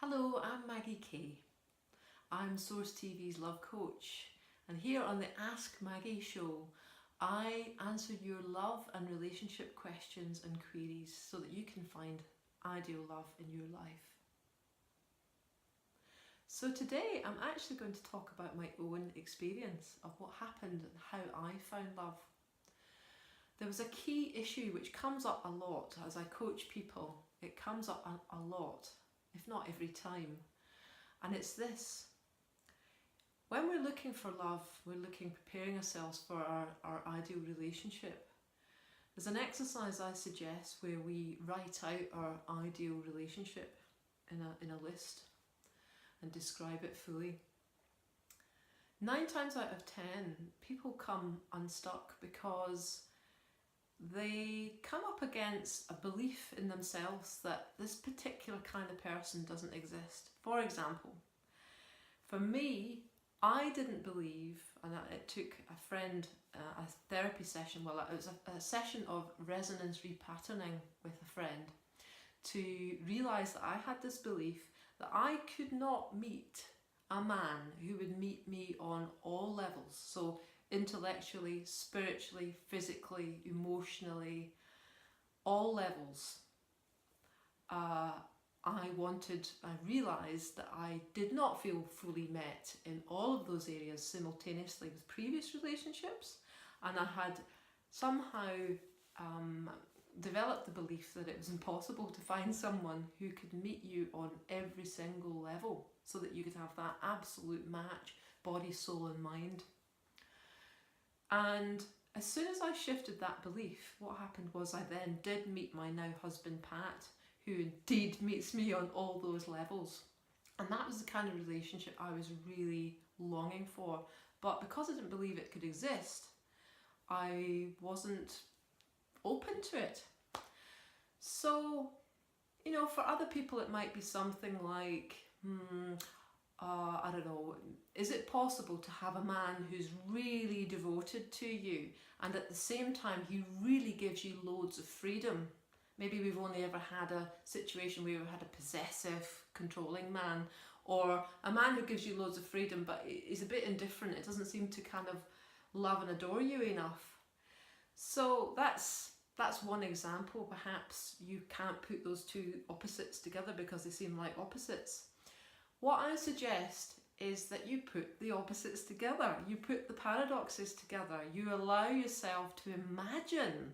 Hello, I'm Maggie Kay. I'm Source TV's love coach, and here on the Ask Maggie show, I answer your love and relationship questions and queries so that you can find ideal love in your life. So today I'm actually going to talk about my own experience of what happened and how I found love. There was a key issue which comes up a lot as I coach people. It comes up a lot, if not every time. And it's this. When we're looking for love, we're preparing ourselves for our ideal relationship. There's an exercise I suggest where we write out our ideal relationship in a list and describe it fully. 9 times out of 10, people come unstuck because they come up against a belief in themselves that this particular kind of person doesn't exist. For example, for me, I didn't believe, and it took a friend, a therapy session, well, it was a session of resonance repatterning with a friend, to realise that I had this belief that I could not meet a man who would meet me on all levels. So intellectually, spiritually, physically, emotionally, all levels. I realised that I did not feel fully met in all of those areas simultaneously with previous relationships, and I had somehow developed the belief that it was impossible to find someone who could meet you on every single level so that you could have that absolute match, body, soul and mind. And as soon as I shifted that belief, what happened was I then did meet my now husband Pat, who indeed meets me on all those levels. And that was the kind of relationship I was really longing for. But because I didn't believe it could exist, I wasn't open to it. So, for other people it might be something like, I don't know, is it possible to have a man who's really devoted to you and at the same time he really gives you loads of freedom? Maybe we've only ever had a situation where we've had a possessive, controlling man, or a man who gives you loads of freedom but is a bit indifferent. It doesn't seem to kind of love and adore you enough. So that's one example. Perhaps you can't put those two opposites together because they seem like opposites. What I suggest is that you put the opposites together. You put the paradoxes together. You allow yourself to imagine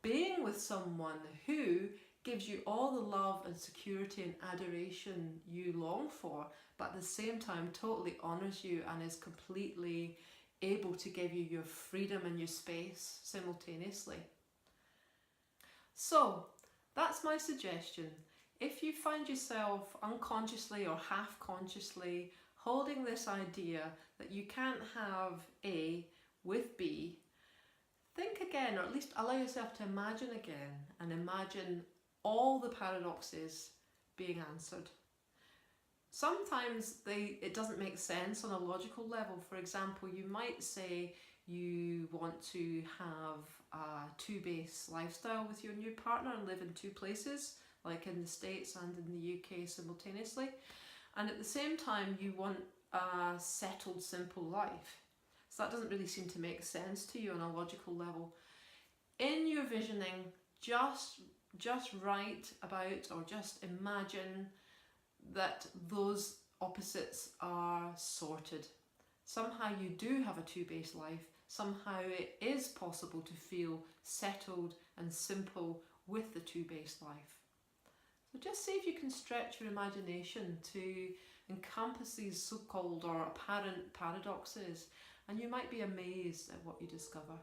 being with someone who gives you all the love and security and adoration you long for, but at the same time totally honours you and is completely able to give you your freedom and your space simultaneously. So that's my suggestion. If you find yourself unconsciously or half consciously holding this idea that you can't have A with B, think again, or at least allow yourself to imagine again, and imagine all the paradoxes being answered. Sometimes it doesn't make sense on a logical level. For example, you might say you want to have a two-base lifestyle with your new partner and live in two places, like in the States and in the UK simultaneously, and at the same time you want a settled, simple life. So that doesn't really seem to make sense to you on a logical level. In your visioning, just write about or just imagine that those opposites are sorted. Somehow you do have a two-base life. Somehow it is possible to feel settled and simple with the two-base life. So just see if you can stretch your imagination to encompass these so-called or apparent paradoxes, and you might be amazed at what you discover.